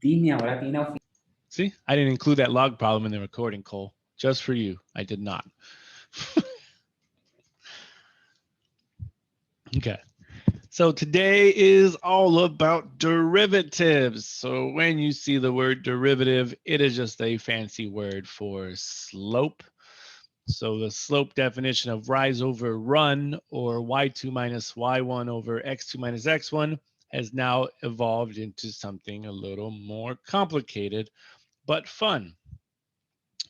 Dime ahora tiene oficina. See, I didn't include that log problem in the recording, Cole. Just for you, I did not. Okay. So today is all about derivatives. So when you see the word derivative, it is just a fancy word for slope. So the slope definition of rise over run, or y2 minus y1 over x2 minus x1, has now evolved into something a little more complicated, but fun.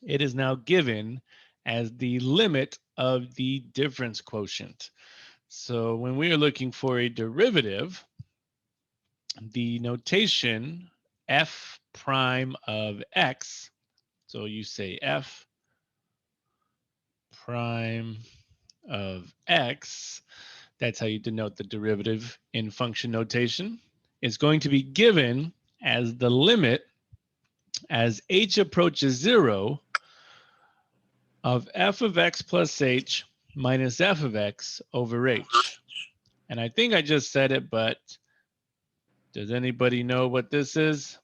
It is now given as the limit of the difference quotient. So when we are looking for a derivative, the notation f prime of x, so you say f prime of x, that's how you denote the derivative in function notation, is going to be given as the limit as h approaches 0 of f of x plus h minus f of x over h. And I think I just said it, but does anybody know what this is?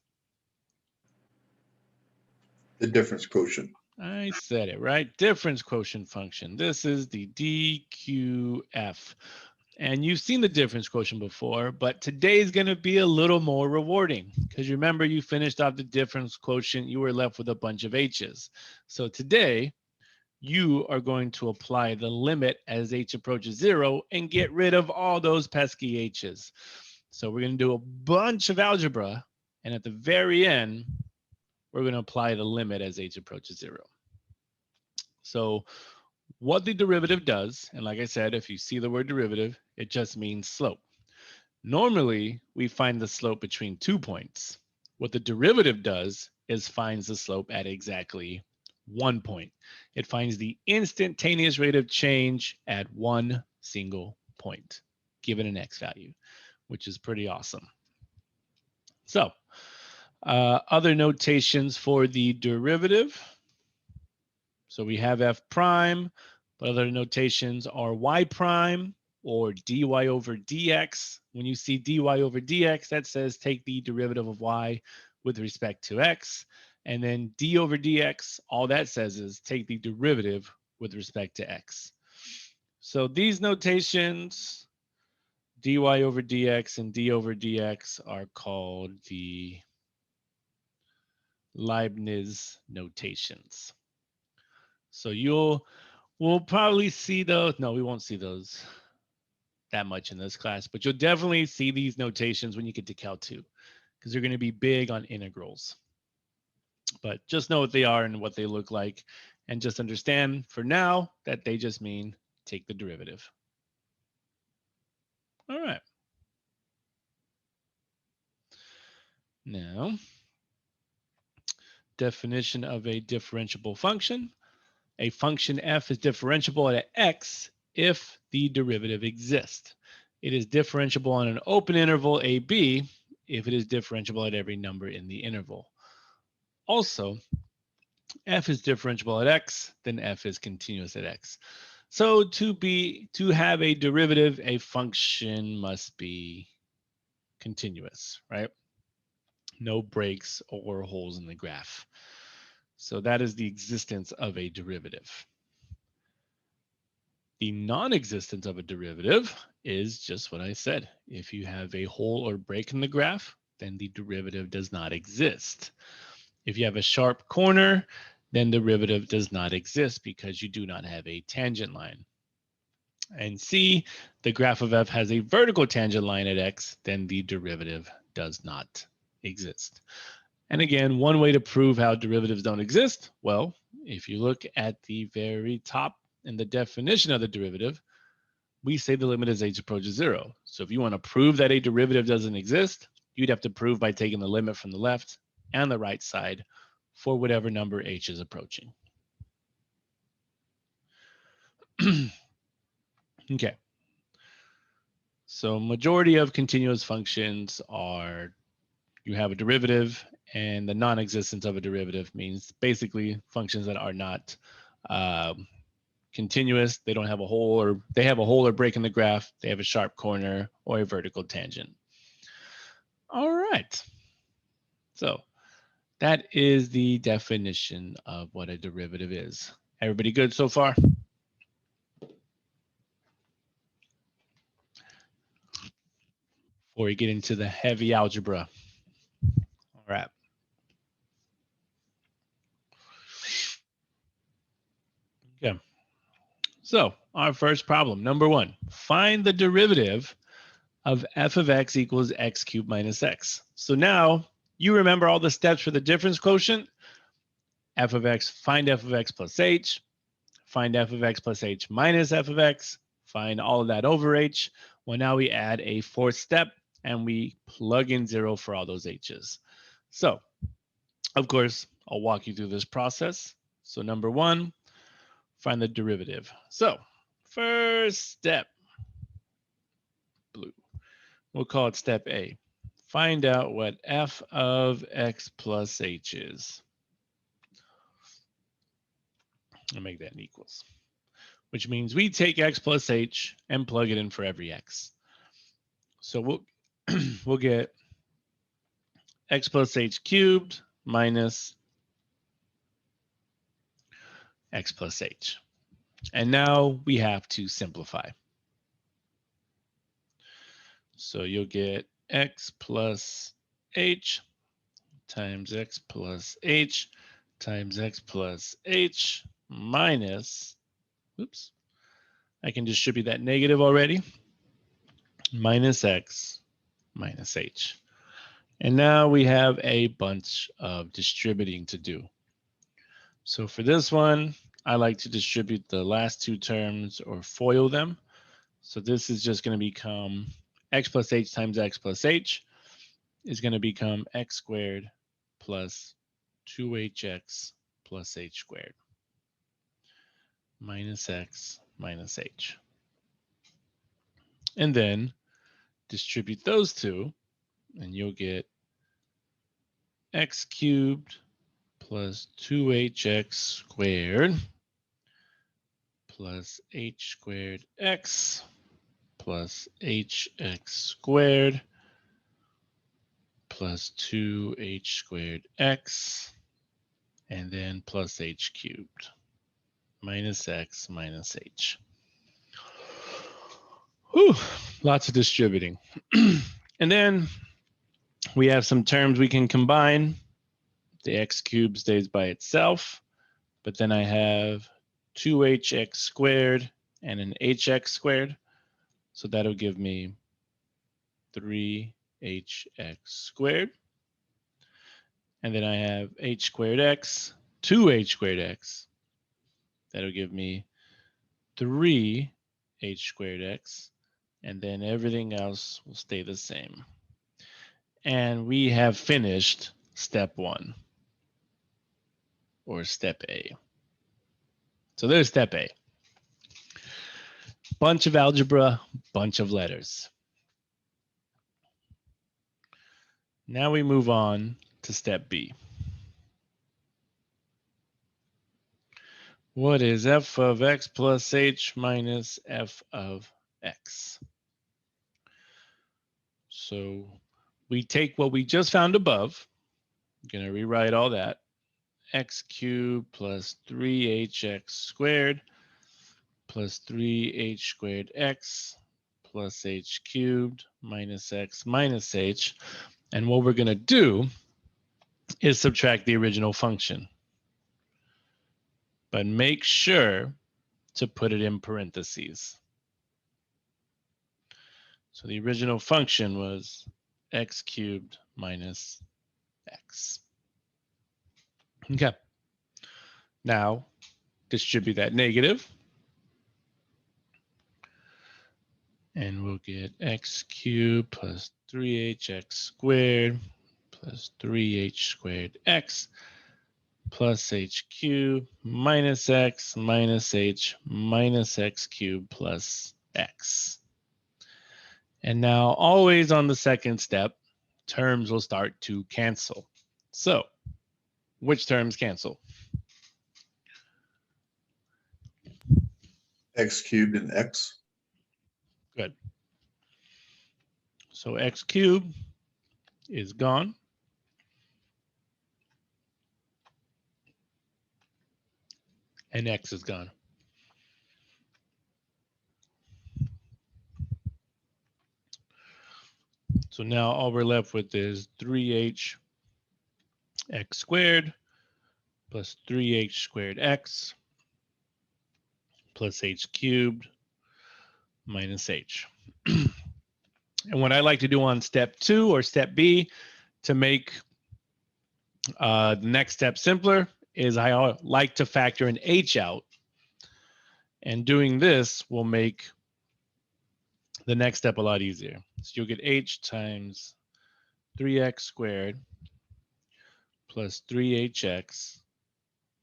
The difference quotient. I said it, right? Difference quotient function. This is the DQF. And you've seen the difference quotient before, but today is going to be a little more rewarding because remember you finished off the difference quotient, you were left with a bunch of h's. So today, you are going to apply the limit as h approaches 0 and get rid of all those pesky h's. So we're going to do a bunch of algebra, and at the very end, we're going to apply the limit as h approaches 0. So what the derivative does, and like I said, if you see the word derivative, it just means slope. Normally, we find the slope between 2 points. What the derivative does is finds the slope at exactly 1 point. It finds the instantaneous rate of change at one single point, given an x value, which is pretty awesome. So, other notations for the derivative. So we have f prime, but other notations are y prime or dy over dx. When you see dy over dx, that says take the derivative of y with respect to x. And then d over dx, all that says is take the derivative with respect to x. So these notations, dy over dx and d over dx, are called the Leibniz notations. So we'll probably see those. No, we won't see those that much in this class, but you'll definitely see these notations when you get to Cal 2 because they're going to be big on integrals. But just know what they are and what they look like, and just understand for now that they just mean take the derivative. All right. Now, definition of a differentiable function. A function f is differentiable at x if the derivative exists. It is differentiable on an open interval AB if it is differentiable at every number in the interval. Also, f is differentiable at x, then f is continuous at x. So to have a derivative, a function must be continuous, right? No breaks or holes in the graph. So that is the existence of a derivative. The non-existence of a derivative is just what I said. If you have a hole or break in the graph, then the derivative does not exist. If you have a sharp corner, then the derivative does not exist because you do not have a tangent line. And C, the graph of f has a vertical tangent line at x, then the derivative does not exist. And again, one way to prove how derivatives don't exist, well, if you look at the very top in the definition of the derivative, we say the limit as h approaches 0. So if you want to prove that a derivative doesn't exist, you'd have to prove by taking the limit from the left and the right side for whatever number h is approaching. Okay. So majority of continuous functions are you have a derivative, and the non-existence of a derivative means basically functions that are not continuous. They don't have a hole, or they have a hole or break in the graph. They have a sharp corner or a vertical tangent. All right. So that is the definition of what a derivative is. Everybody good so far? Before we get into the heavy algebra. All right. Okay. So our first problem, number 1, find the derivative of f of x equals x cubed minus x. So now you remember all the steps for the difference quotient. F of x, find f of x plus h, find f of x plus h minus f of x, find all of that over h. Well, now we add a 4th step and we plug in 0 for all those h's. So, of course, I'll walk you through this process. So number 1, find the derivative. So first step, blue. We'll call it step A. Find out what f of x plus h is. I'll make that in equals, which means we take x plus h and plug it in for every x. So we'll get x plus h cubed minus x plus h. And now we have to simplify. So you'll get x plus h times x plus h times x plus h minus, oops, I can distribute that negative already, minus x minus h. And now we have a bunch of distributing to do. So for this one, I like to distribute the last 2 terms or FOIL them. So this is just going to become x plus h times x plus h is going to become x squared plus 2hx plus h squared minus x minus h. And then distribute those 2 and you'll get x cubed plus 2hx squared plus h squared x plus hx squared plus 2h squared x and then plus h cubed minus x minus h. Whew, lots of distributing. And then we have some terms we can combine. The x cubed stays by itself, but then I have 2hx squared and an hx squared. So that'll give me 3hx squared. And then I have h squared x, 2h squared x. That'll give me 3h squared x. And then everything else will stay the same. And we have finished step 1, or step A. So there's step A. Bunch of algebra, bunch of letters. Now we move on to step B. What is f of x plus h minus f of x? So we take what we just found above. I'm going to rewrite all that. X cubed plus 3hx squared plus 3h squared x plus h cubed minus x minus h. And what we're going to do is subtract the original function. But make sure to put it in parentheses. So the original function was x cubed minus x. Okay. Now distribute that negative. And we'll get x cubed plus 3hx squared plus 3h squared x plus h cubed minus x minus h minus x cubed plus x. And now always on the second step, terms will start to cancel. So which terms cancel? X cubed and x. Good. So x cubed is gone. and x is gone. So now all we're left with is 3h x squared plus 3h squared x plus h cubed minus h. And what I like to do on step 2 or step B to make the next step simpler is I like to factor an h out. And doing this will make the next step a lot easier. So you'll get h times 3x squared plus 3hx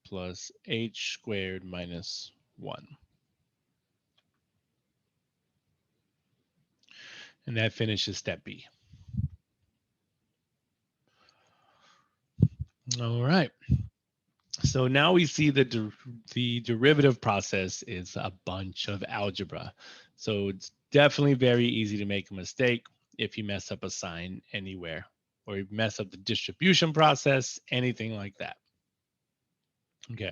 plus h squared minus 1. And that finishes step B. All right. So now we see that the derivative process is a bunch of algebra. So it's definitely very easy to make a mistake if you mess up a sign anywhere or you mess up the distribution process, anything like that. Okay.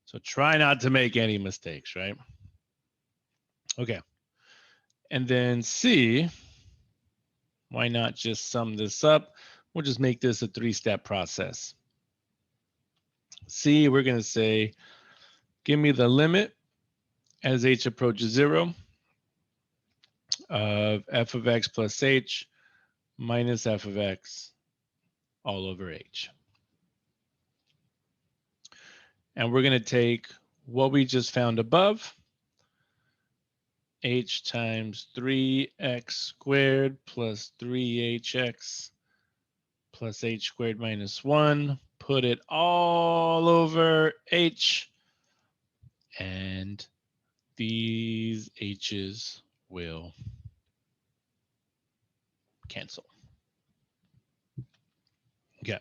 So try not to make any mistakes, right? Okay. And then C, why not just sum this up? We'll just make this a 3-step process. C, we're going to say, give me the limit as h approaches 0 of f of x plus h minus f of x all over h. And we're going to take what we just found above, h times 3x squared plus 3hx plus h squared minus 1, put it all over h, and these h's will cancel. Okay.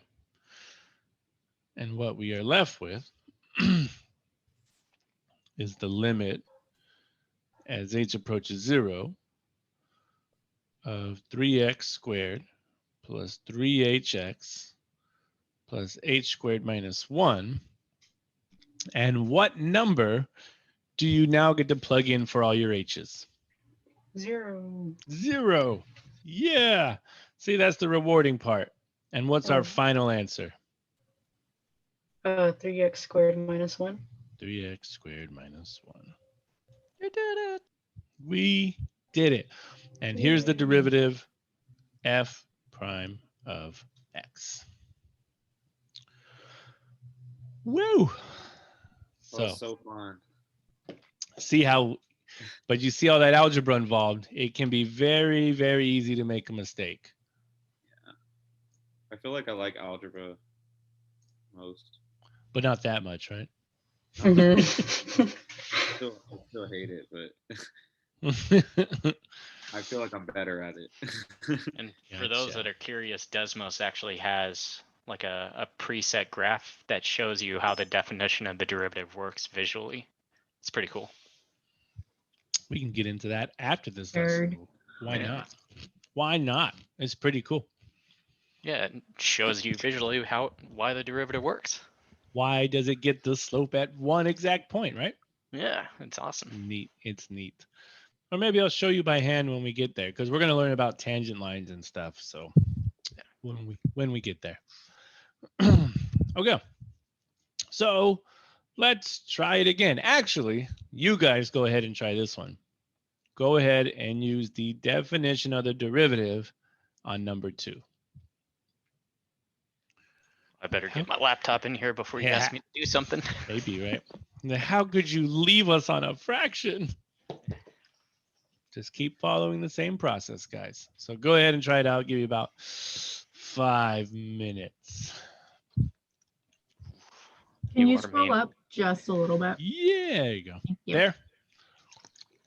And what we are left with is the limit as h approaches 0 of 3x squared plus 3hx plus h squared minus 1. And what number do you now get to plug in for all your h's? 0. 0. Yeah. See, that's the rewarding part. And what's our final answer? 3x squared minus 1. 3x squared minus 1. You did it. We did it. And here's the derivative, f prime of x. Woo. So fun. See how, but you see all that algebra involved. It can be very, very easy to make a mistake. Yeah. I feel like I like algebra most. But not that much, right? Mm-hmm. I still hate it, but I feel like I'm better at it. And for those that are curious, Desmos actually has like a preset graph that shows you how the definition of the derivative works visually. It's pretty cool. We can get into that after this Nerd. lesson. Why not? Why not? It's pretty cool. Yeah, it shows you visually why the derivative works. Why does it get the slope at one exact point, right? Yeah, it's awesome. Neat. It's neat. Or maybe I'll show you by hand when we get there, because we're going to learn about tangent lines and stuff. So when we get there. Okay. So let's try it again. Actually, you guys go ahead and try this one. Go ahead and use the definition of the derivative on number 2. I better get my laptop in here before you ask me to do something. Maybe, right? Now, how could you leave us on a fraction? Just keep following the same process, guys. So go ahead and try it out. Give you about 5 minutes. Can you scroll up just a little bit? Yeah, there you go. Thank you. There?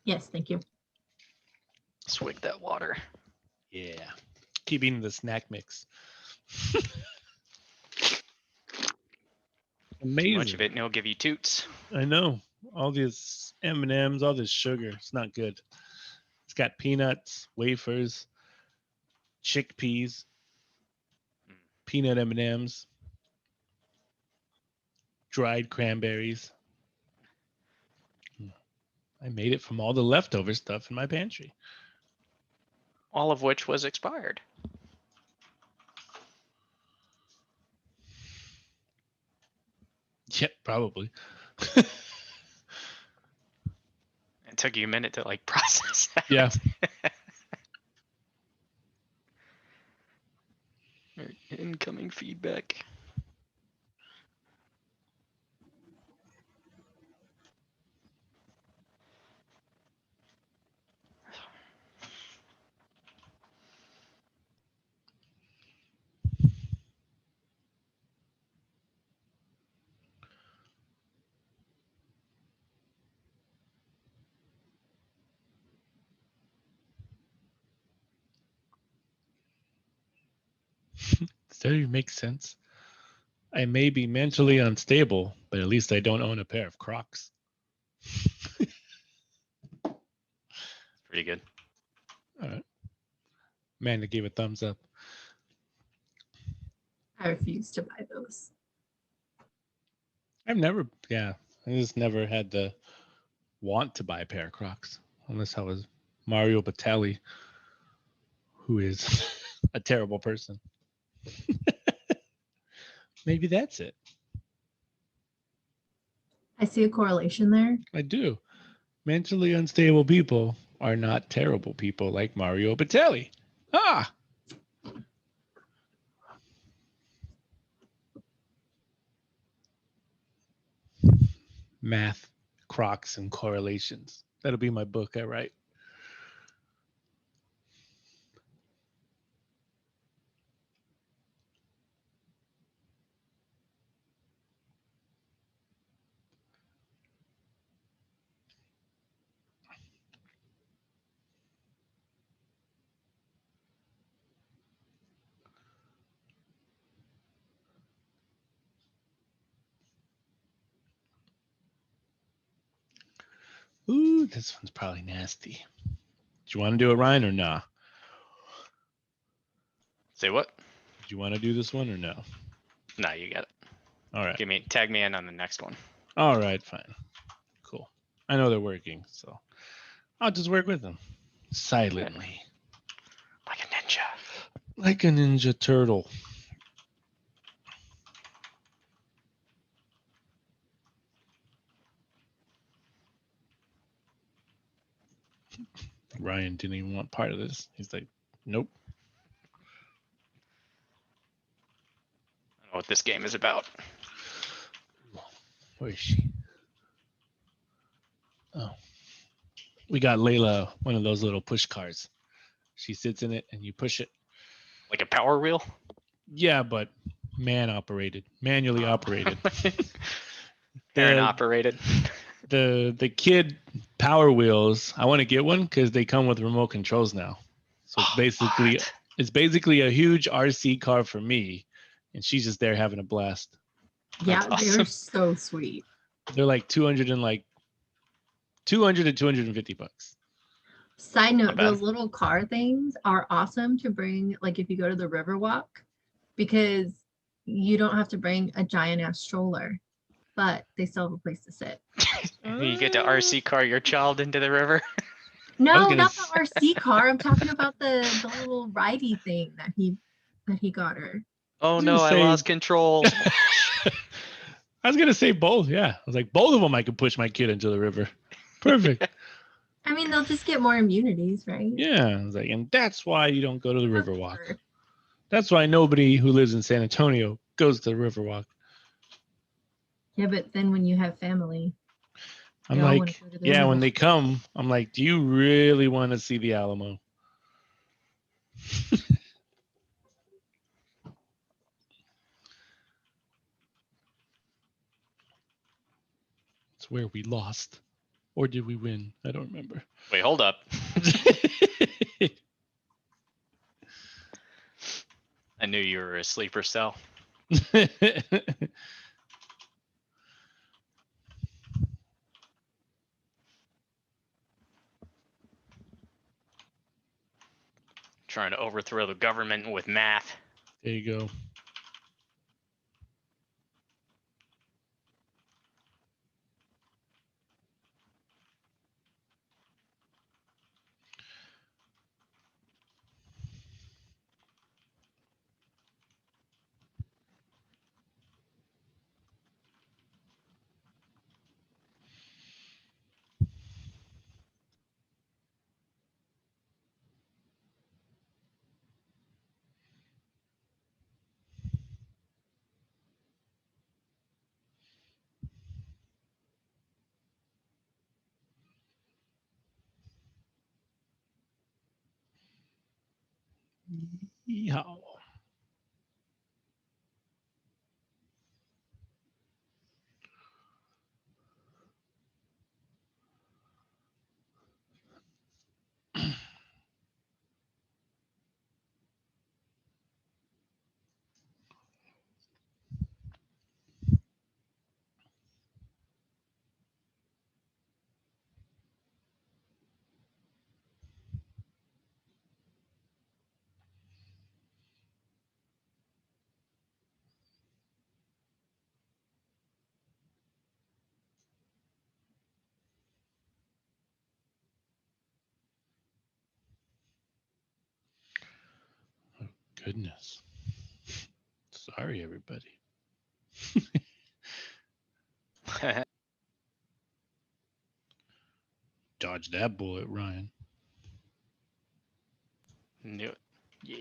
Yes, thank you. Swig that water. Yeah. Keep eating the snack mix. Amazing. Too much of it and it'll give you toots. I know. All these M&Ms, all this sugar. It's not good. It's got peanuts, wafers, chickpeas, peanut M&Ms, dried cranberries. I made it from all the leftover stuff in my pantry. All of which was expired. Yeah, probably. It took you a minute to like process that. Yeah. Incoming feedback. Does that even make sense? I may be mentally unstable, but at least I don't own a pair of Crocs. Pretty good. All right. Amanda gave a thumbs up. I refuse to buy those. I just never had the want to buy a pair of Crocs unless I was Mario Batali, who is a terrible person. Maybe that's it. I see a correlation there. I do. Mentally unstable people are not terrible people like Mario Batali. Ah! Math, Crocs, and correlations. That'll be my book I write. Ooh, this one's probably nasty. Do you want to do it, Ryan, or nah? Say what? Do you want to do this one or no? No, you got it. All right. Tag me in on the next one. All right, fine. Cool. I know they're working, so I'll just work with them silently. Like a ninja. Like a ninja turtle. Ryan didn't even want part of this. He's like, nope. I don't know what this game is about. Where is she? Oh. We got Layla one of those little push cars. She sits in it and you push it. Like a power wheel? Yeah, but manually operated. Parent operated. The kid Power Wheels, I want to get one because they come with remote controls now. So it's basically a huge RC car for me, and she's just there having a blast. Yeah, That's they're awesome. so sweet. They're like 200 to $250. Side Not note, bad. those little car things are awesome to bring, like if you go to the Riverwalk, because you don't have to bring a giant ass stroller, but they still have a place to sit. You get to RC car your child into the river. No, gonna not the RC car. I'm talking about the little ridey thing that he got her. Oh was no, gonna I say- lost control. I was gonna say both. Yeah, I was like, both of them. I could push my kid into the river. Perfect. I mean, they'll just get more immunities, right? Yeah, I was like, and that's why you don't go to the Riverwalk. Whatever. That's why nobody who lives in San Antonio goes to the Riverwalk. Yeah, but then when you have family, I'm they all wanna like, go to the yeah, when Riverwalk. they come, I'm like, do you really want to see the Alamo? It's where we lost. Or did we win? I don't remember. Wait, hold up. I knew you were a sleeper cell. Trying to overthrow the government with math. There you go. Yeehaw. Goodness. Sorry, everybody. Dodge that bullet, Ryan. No. Yeah.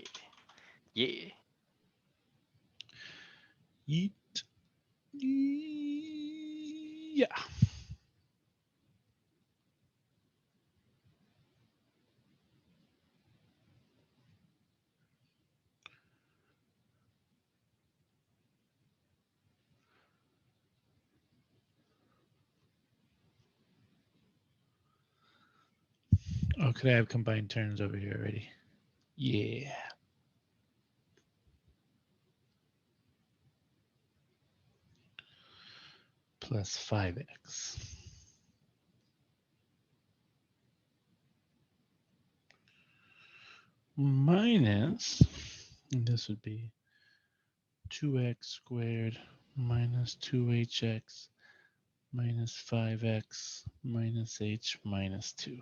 Yeah. Yeet. Yeah. Oh, could I have combined turns over here already? Yeah. Plus 5x. Minus, and this would be 2x squared minus 2hx minus 5x minus h minus 2.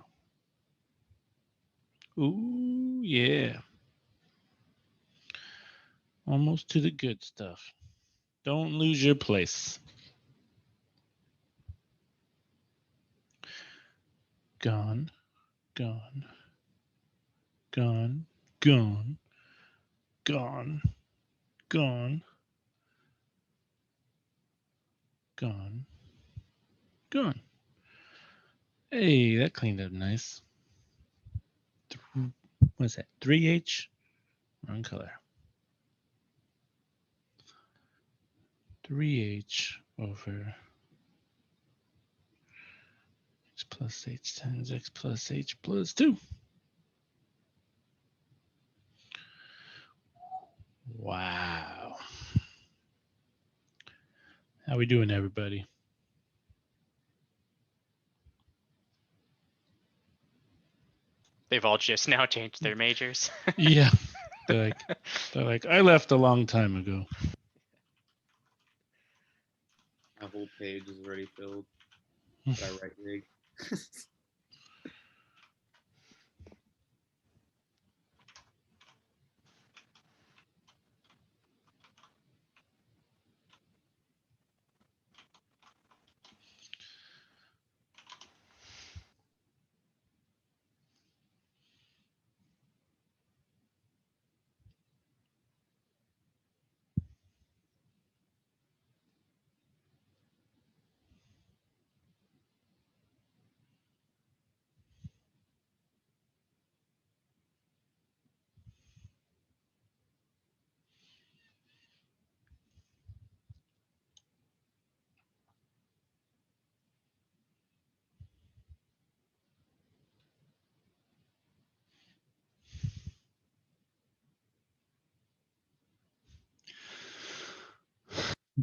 Ooh, yeah. Almost to the good stuff. Don't lose your place. Gone, gone, gone, gone, gone, gone, gone, gone. Hey, that cleaned up nice. What's that? 3H? Wrong color. 3H over x plus h times x plus h plus 2. Wow. How we doing, everybody? They've all just now changed their majors. Yeah. They're like, I left a long time ago. My whole page is already filled. But I write big.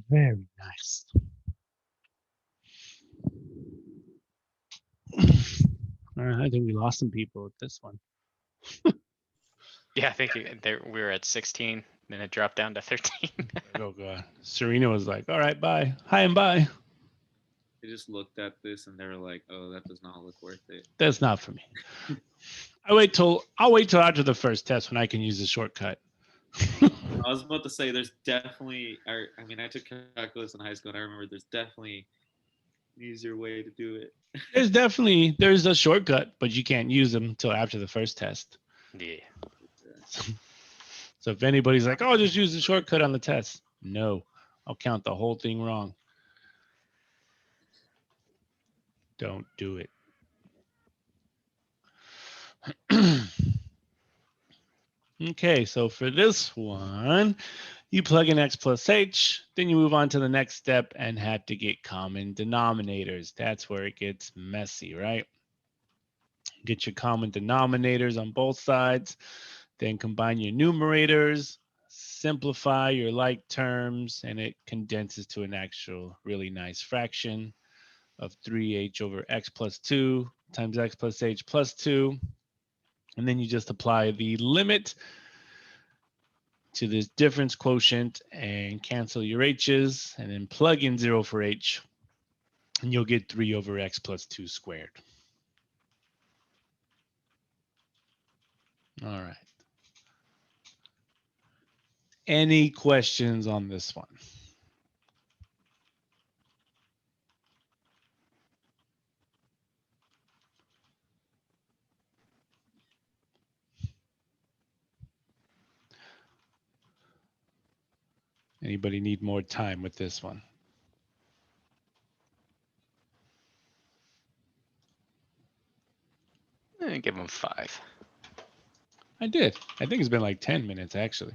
Very nice. I think we lost some people with this one. Yeah, I think we were at 16, then it dropped down to 13. Oh, God. Serena was like, all right, bye. Hi and bye. They just looked at this and they were like, "Oh, that does not look worth it." That's not for me. I'll wait till after the first test when I can use the shortcut. I was about to say, there's definitely. I mean, I took calculus in high school, and I remember there's definitely an easier way to do it. There's a shortcut, but you can't use them until after the first test. Yeah. So if anybody's like, "Oh, just use the shortcut on the test," no, I'll count the whole thing wrong. Don't do it. Okay, so for this one, you plug in x plus h, then you move on to the next step and have to get common denominators. That's where it gets messy, right? Get your common denominators on both sides, then combine your numerators, simplify your like terms, and it condenses to an actual really nice fraction of 3h over x plus 2 times x plus h plus 2. And then you just apply the limit to this difference quotient and cancel your h's, and then plug in 0 for h, and you'll get 3 over x plus 2 squared. All right. Any questions on this one? Anybody need more time with this one? Give them 5. I did. I think it's been like 10 minutes actually.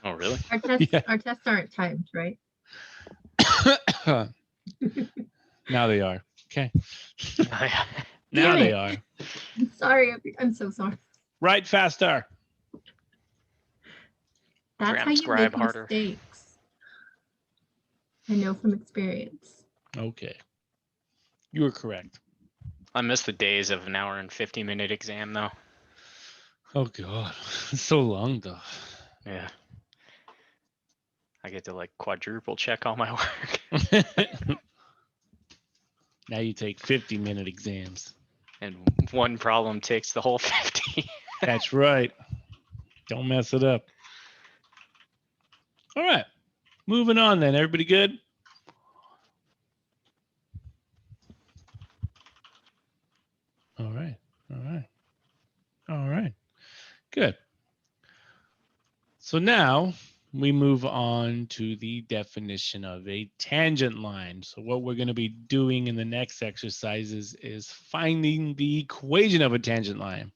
Oh, really? Yeah. Our tests aren't timed, right? Now they are. Okay. Now Damn they it. are. I'm sorry. I'm so sorry. Right faster. That's how you Transcribe make harder. mistakes. I know from experience. Okay. You were correct. I miss the days of an hour and 50-minute exam, though. Oh God. It's so long though. Yeah. I get to like quadruple check all my work. Now you take 50-minute exams. And one problem takes the whole 50. That's right. Don't mess it up. All right. Moving on then. Everybody good? All right. All right. All right. Good. So now we move on to the definition of a tangent line. So what we're going to be doing in the next exercises is finding the equation of a tangent line.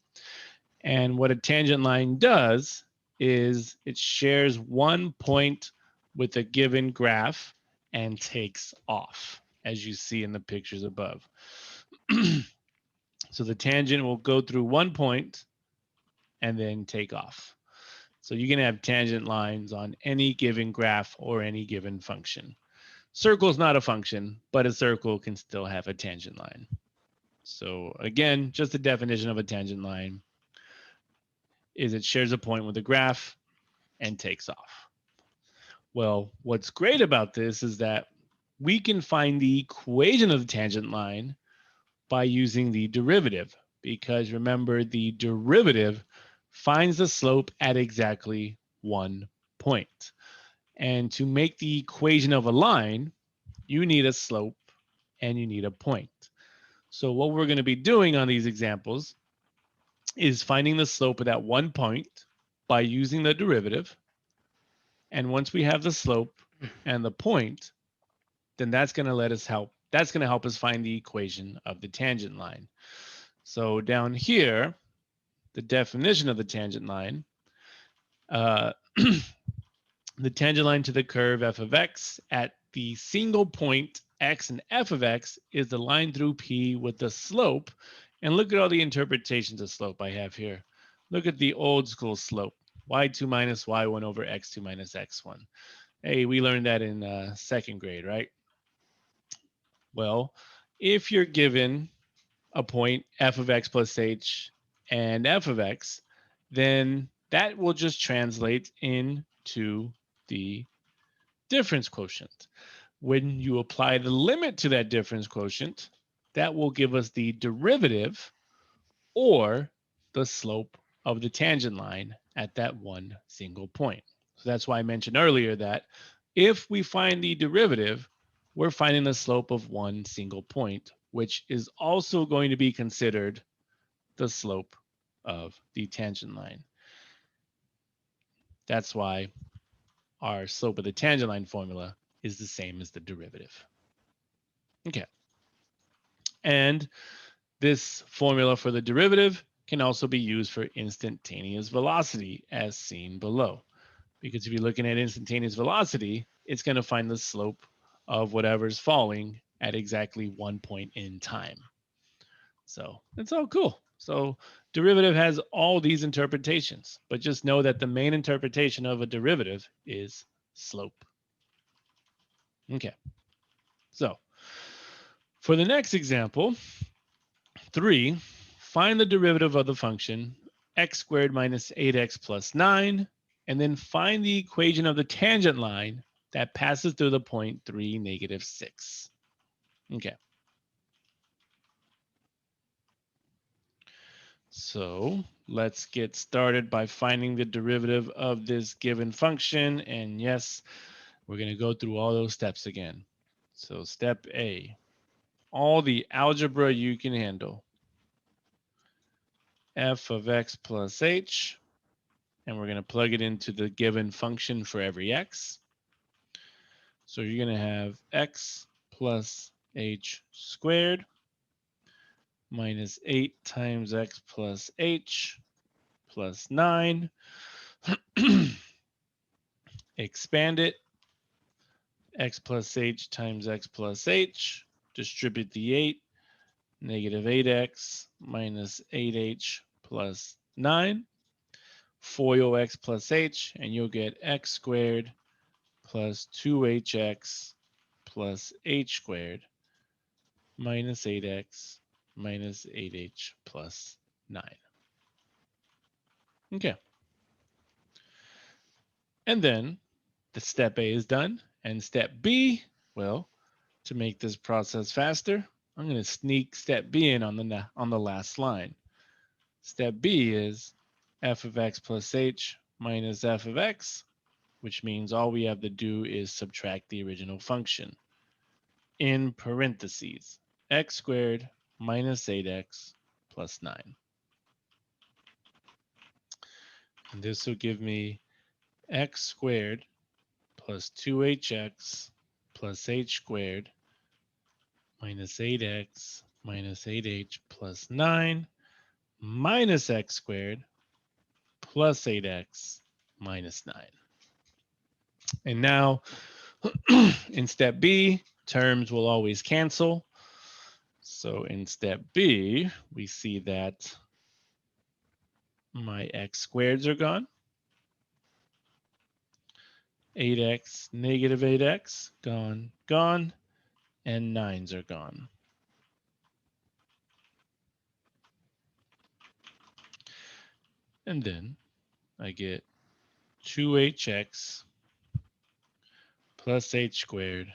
And what a tangent line does is it shares one point with a given graph and takes off, as you see in the pictures above. So the tangent will go through one point and then take off. So you can have tangent lines on any given graph or any given function. Circle is not a function, but a circle can still have a tangent line. So again, just the definition of a tangent line is it shares a point with a graph and takes off. Well, what's great about this is that we can find the equation of the tangent line by using the derivative, because remember, the derivative finds the slope at exactly 1 point. And to make the equation of a line, you need a slope and you need a point. So what we're going to be doing on these examples is finding the slope of that 1 point by using the derivative. And once we have the slope and the point, then that's going to help us find the equation of the tangent line. So down here, the definition of the tangent line, the tangent line to the curve f of x at the single point x and f of x is the line through P with the slope. And look at all the interpretations of slope I have here. Look at the old school slope, y2 minus y1 over x2 minus x1. Hey, we learned that in second grade, right? Well, if you're given a point f of x plus h and f of x, then that will just translate into the difference quotient. When you apply the limit to that difference quotient, that will give us the derivative or the slope of the tangent line at that one single point. So that's why I mentioned earlier that if we find the derivative, we're finding the slope of one single point, which is also going to be considered the slope of the tangent line. That's why our slope of the tangent line formula is the same as the derivative. Okay. And this formula for the derivative can also be used for instantaneous velocity as seen below. Because if you're looking at instantaneous velocity, it's going to find the slope of whatever's falling at exactly one point in time. So it's all cool. So derivative has all these interpretations, but just know that the main interpretation of a derivative is slope. Okay. So for the next example, 3, find the derivative of the function x squared minus 8x plus 9, and then find the equation of the tangent line that passes through the point 3, negative 6. Okay. So let's get started by finding the derivative of this given function. And yes, we're going to go through all those steps again. So step A, all the algebra you can handle. F of x plus h, and we're going to plug it into the given function for every x. So you're going to have x plus h squared minus 8 times x plus h plus 9. Expand it. X plus h times x plus h. Distribute the 8. Negative 8x minus 8h plus 9. FOIL x plus h, and you'll get x squared plus 2hx plus h squared minus 8x minus 8h plus 9. Okay. And then the step A is done. And step B, well, to make this process faster, I'm going to sneak step B in on the last line. Step B is f of x plus h minus f of x, which means all we have to do is subtract the original function. In parentheses, x squared minus 8x plus 9. And this will give me x squared plus 2hx plus h squared minus 8x minus 8h plus 9 minus x squared plus 8x minus 9. And now in step B, terms will always cancel. So in step B, we see that my x squareds are gone. 8x, negative 8x, gone, gone, and 9s are gone. And then I get 2hx plus h squared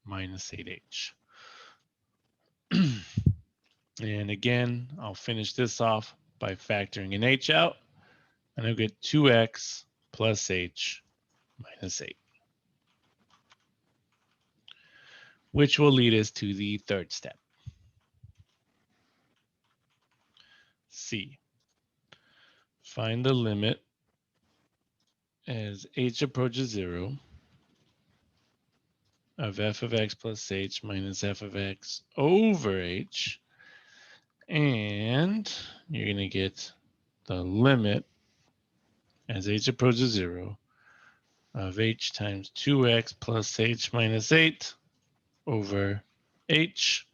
minus 8h. And again, I'll finish this off by factoring an h out, and I'll get 2x plus h minus 8, which will lead us to the third step. C. Find the limit as h approaches 0 of f of x plus h minus f of x over h. And you're going to get the limit as h approaches 0 of h times 2x plus h minus 8 over h.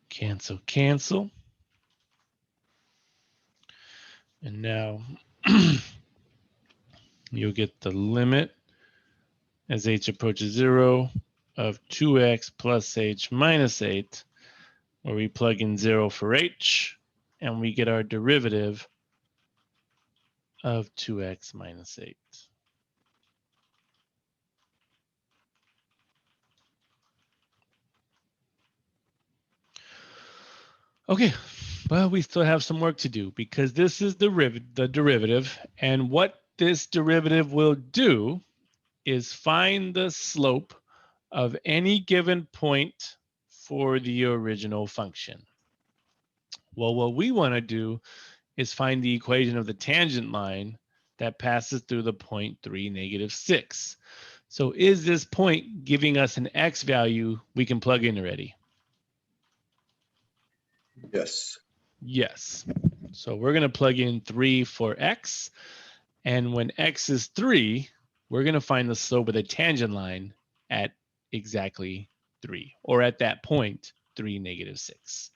Cancel, cancel. And now you'll get the limit as h approaches 0 of 2x plus h minus 8, where we plug in 0 for h, and we get our derivative of 2x minus 8. Okay, well, we still have some work to do because this is the derivative, and what this derivative will do is find the slope of any given point for the original function. Well, what we want to do is find the equation of the tangent line that passes through the point 3, negative 6. So is this point giving us an x value we can plug in already? Yes. Yes. So we're going to plug in 3 for x. And when x is 3, we're going to find the slope of the tangent line at exactly 3, or at that point, 3, -6.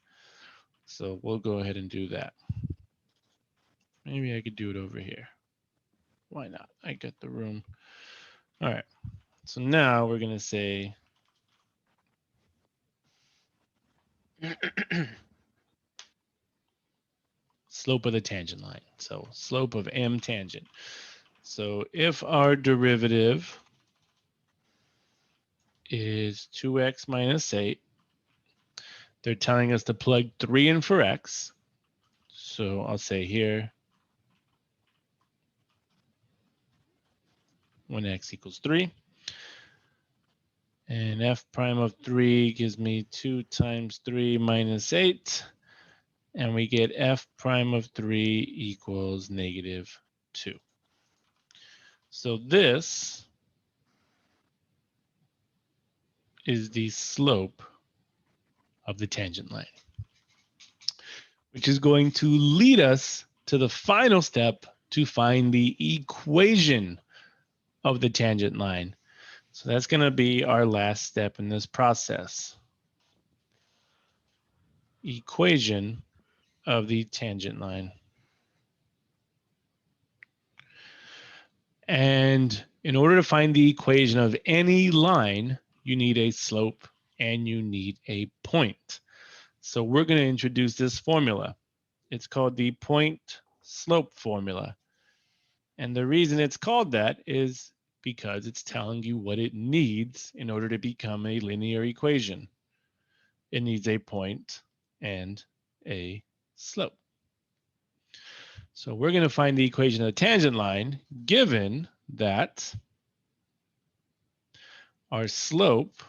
So we'll go ahead and do that. Maybe I could do it over here. Why not? I got the room. All right. So now we're going to say slope of the tangent line. So slope of m tangent. So if our derivative is 2x minus 8, they're telling us to plug 3 in for x. So I'll say here, when x equals 3. And f prime of 3 gives me 2 times 3 minus 8. And we get f prime of 3 equals -2. So this is the slope of the tangent line, which is going to lead us to the final step to find the equation of the tangent line. So that's going to be our last step in this process. Equation of the tangent line. And in order to find the equation of any line, you need a slope and you need a point. So we're going to introduce this formula. It's called the point slope formula. And the reason it's called that is because it's telling you what it needs in order to become a linear equation. It needs a point and a slope. So we're going to find the equation of the tangent line given that our slope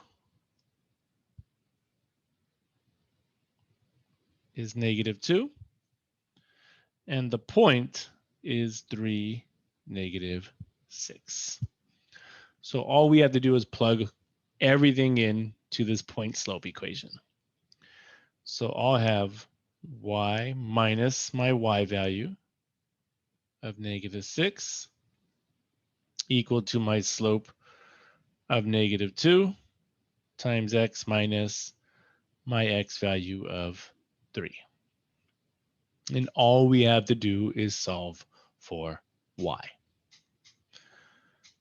is -2 and the point is 3, -6. So all we have to do is plug everything in to this point slope equation. So I'll have y minus my y value of -6 equal to my slope of -2 times x minus my x value of 3. And all we have to do is solve for y.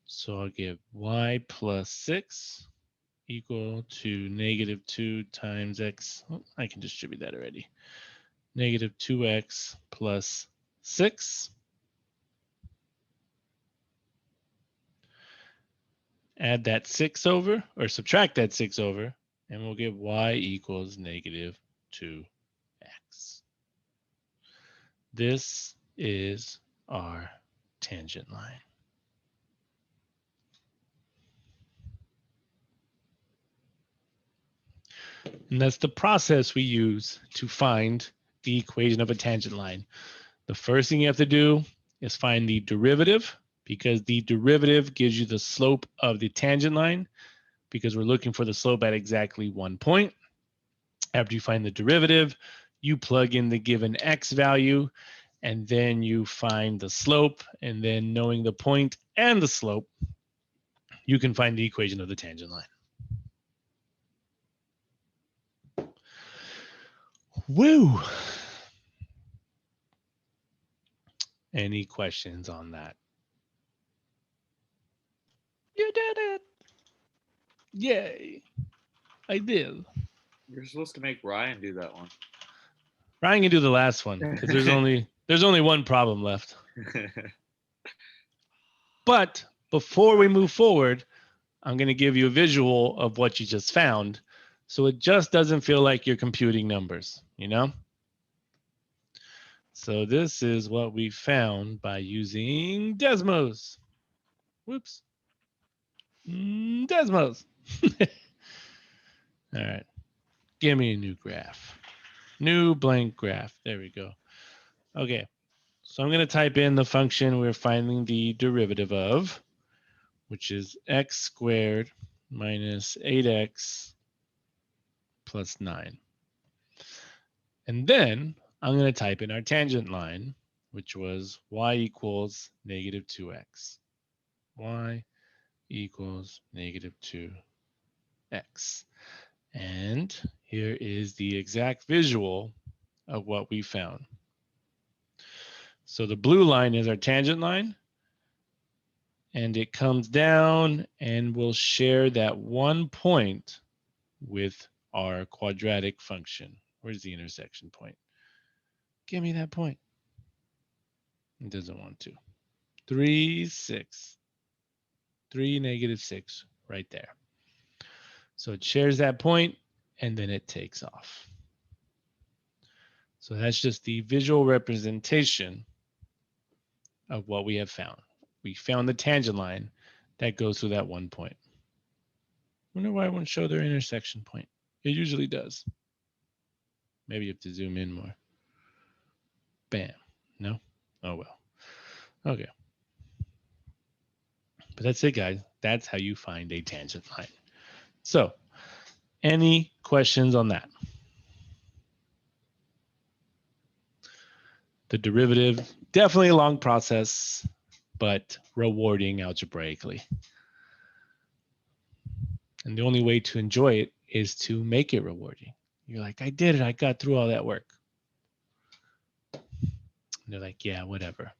So I'll give y plus 6 equal to -2 times x. Oh, I can distribute that already. -2x plus 6. Add that 6 over, or subtract that 6 over, and we'll get y equals -2x. This is our tangent line. And that's the process we use to find the equation of a tangent line. The first thing you have to do is find the derivative, because the derivative gives you the slope of the tangent line, because we're looking for the slope at exactly 1 point. After you find the derivative, you plug in the given x value, and then you find the slope, and then knowing the point and the slope, you can find the equation of the tangent line. Woo! Any questions on that? You did it! Yay! I did. You're supposed to make Ryan do that one. Ryan can do the last one because there's only one problem left. But before we move forward, I'm going to give you a visual of what you just found, so it just doesn't feel like you're computing numbers, you know? So this is what we found by using Desmos. Whoops. Desmos. All right. Give me a new graph. New blank graph. There we go. Okay. So I'm going to type in the function we're finding the derivative of, which is x squared minus 8x plus 9. And then I'm going to type in our tangent line, which was y equals negative 2x. Y equals negative 2x. And here is the exact visual of what we found. So the blue line is our tangent line, and it comes down and will share that 1 point with our quadratic function. Where's the intersection point? Give me that point. It doesn't want to. 3, 6. 3, negative 6, right there. So it shares that point, and then it takes off. So that's just the visual representation of what we have found. We found the tangent line that goes through that 1 point. Wonder why it won't show their intersection point. It usually does. Maybe you have to zoom in more. Bam. No? Oh, well. Okay. But that's it, guys. That's how you find a tangent line. So, any questions on that? The derivative, definitely a long process, but rewarding algebraically. And the only way to enjoy it is to make it rewarding. You're like, I did it. I got through all that work. And they're like, yeah, whatever.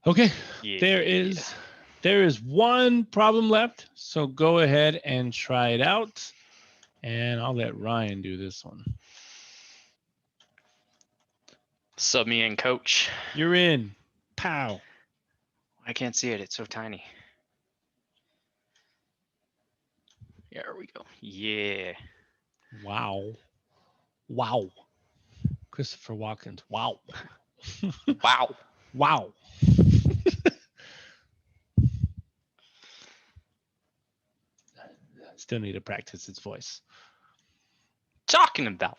Okay, Yeah. there is one problem left. So go ahead and try it out. And I'll let Ryan do this one. Sub me in, coach. You're in. Pow. I can't see it. It's so tiny. There we go. Yeah. Wow. Wow. Christopher Watkins. Wow. Wow. Wow. Still need to practice his voice. Talking about.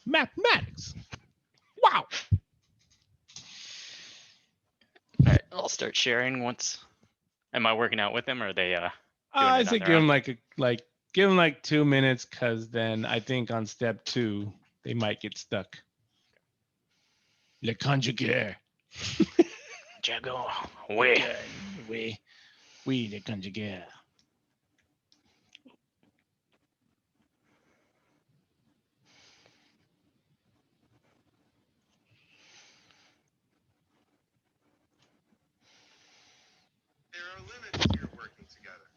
Mathematics. Wow. All right, I'll start sharing once. Am I working out with them, or are they doing I it on say their give own? him give him like 2 minutes, because then I think on step 2 they might get stuck. Le conjugaire. Jago. Wait. Oui, le conjugaire. There are limits to your working together.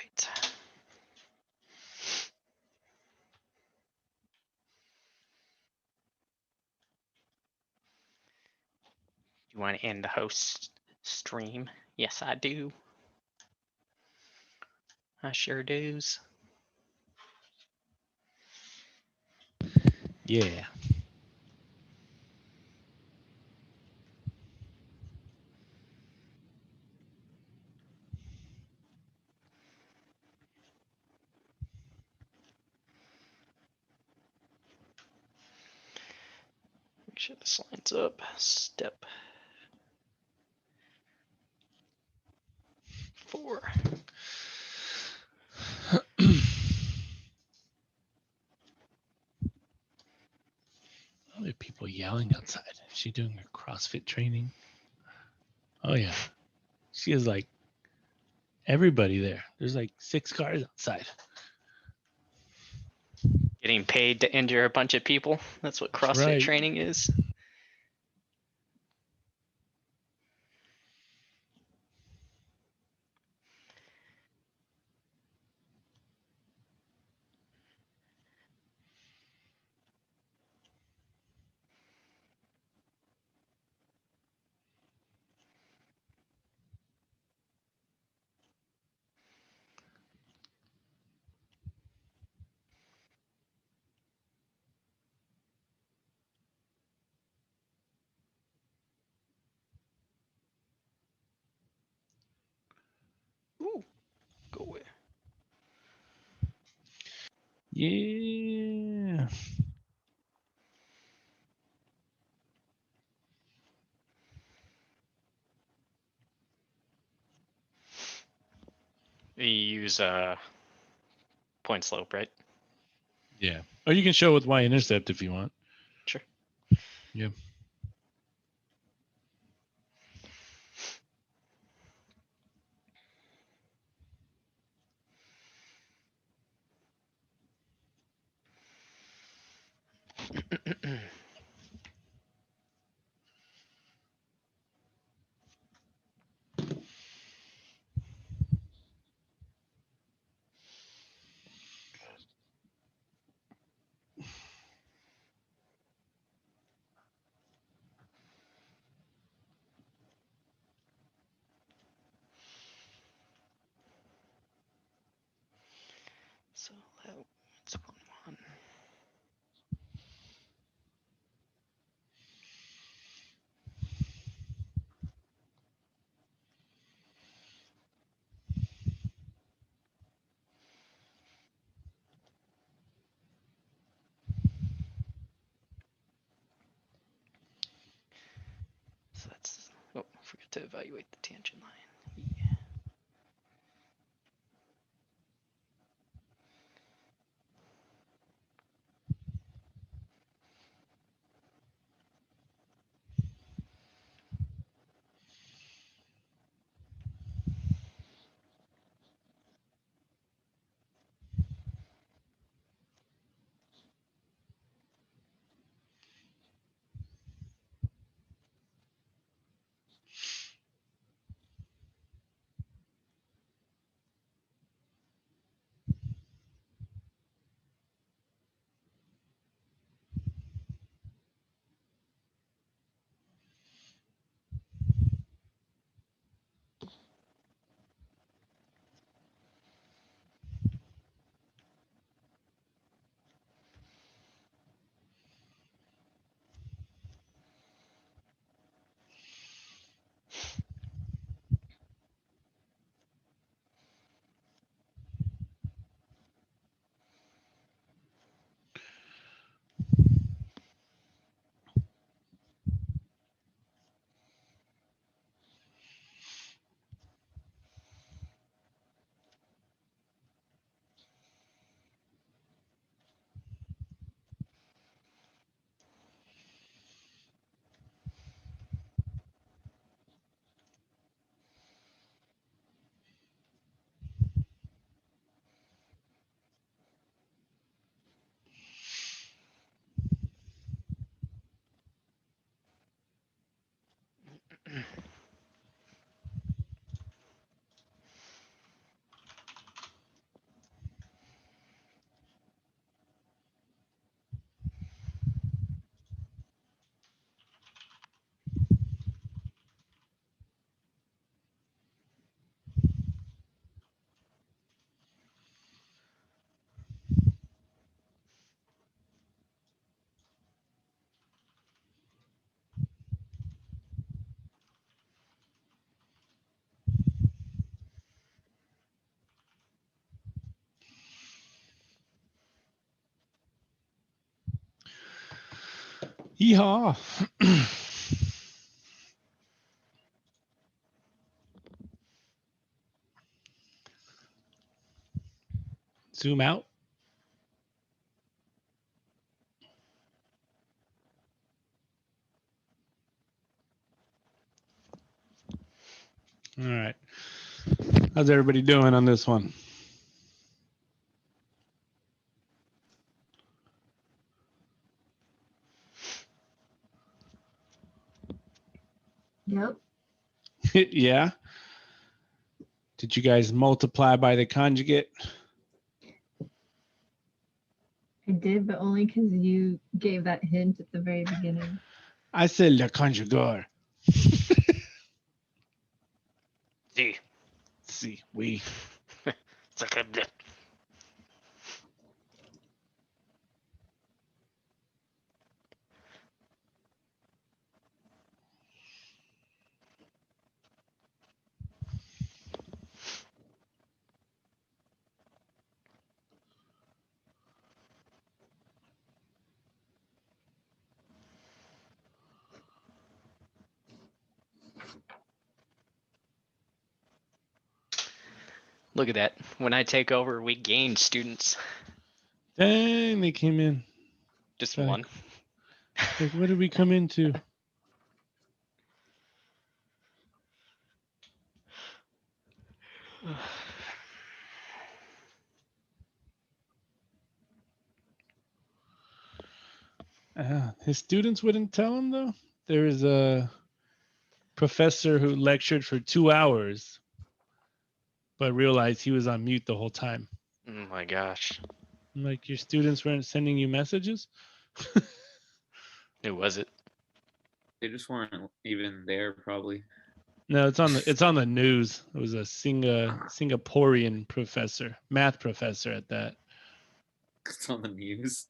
right. You want to end the host stream? Yes, I do. I sure do's. Yeah. Make sure this lines up. Step 4. Oh, there are people yelling outside. Is she doing her CrossFit training? Oh yeah. She has like everybody there. There's like 6 cars outside. Getting paid to injure a bunch of people. That's what That's CrossFit right. training is. Ooh, go away. Yeah. You use point slope, right? Yeah. Or you can show with y-intercept if you want. Sure. Yeah. So that's 1-1. So that's, oh, forgot to evaluate the tangent line. Yeah. Yeehaw. Zoom out. All right. How's everybody doing on this one? Yep. Yeah. Did you guys multiply by the conjugate? I did, but only because you gave that hint at the very beginning. I said le conjugar. See. See, we. It's like a blip. Look at that. When I take over, we gain students. Dang, they came in. Just Like- one. Like, what did we come into? His students wouldn't tell him, though. There was a professor who lectured for 2 hours, but realized he was on mute the whole time. Oh my gosh. I'm like, your students weren't sending you messages? Who was it? They just weren't even there, probably. No, it's on the news. It was a Singaporean professor, math professor at that. It's on the news.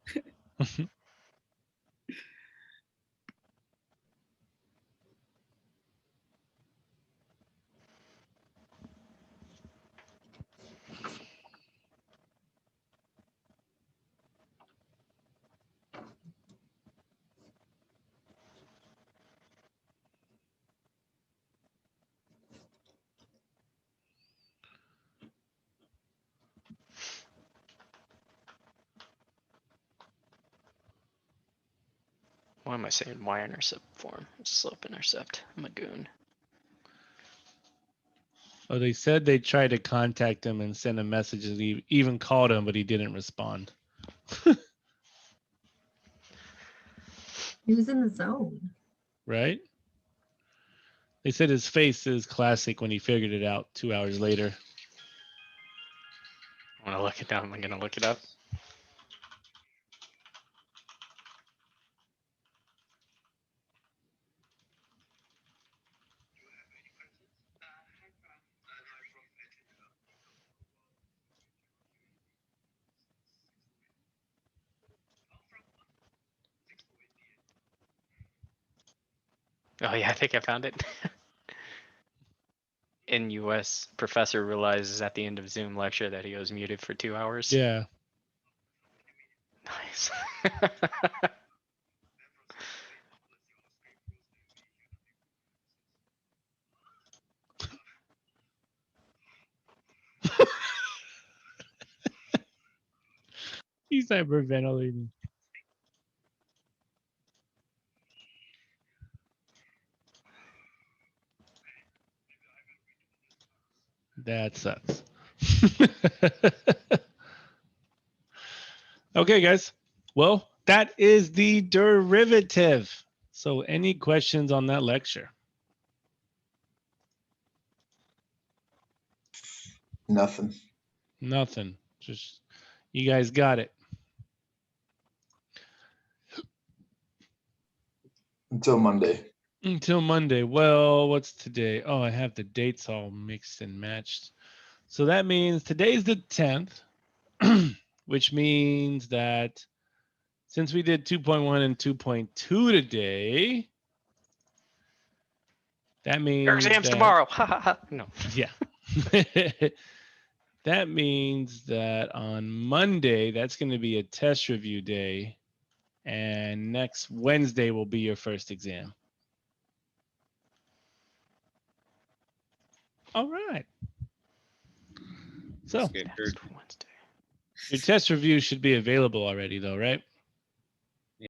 Why am I saying y-intercept form? It's slope-intercept. I'm a goon. Oh, they said they tried to contact him and send him messages. He even called him, but he didn't respond. He was in the zone. Right? They said his face is classic when he figured it out 2 hours later. I want to look it down. Am I going to look it up? Oh yeah, I think I found it. In US, professor realizes at the end of Zoom lecture that he was muted for 2 hours. Yeah. Nice. He's hyperventilating. That sucks. Okay, guys. Well, that is the derivative. So any questions on that lecture? Nothing. Nothing. Just you guys got it. Until Monday. Until Monday. Well, what's today? Oh, I have the dates all mixed and matched. So that means today's the 10th, which means that since we did 2.1 and 2.2 today, that means Your exam's that, tomorrow. Ha ha ha. No. Yeah. That means that on Monday, that's going to be a test review day. And next Wednesday will be your first exam. All right. So Okay, Next Wednesday. your test review should be available already though, right?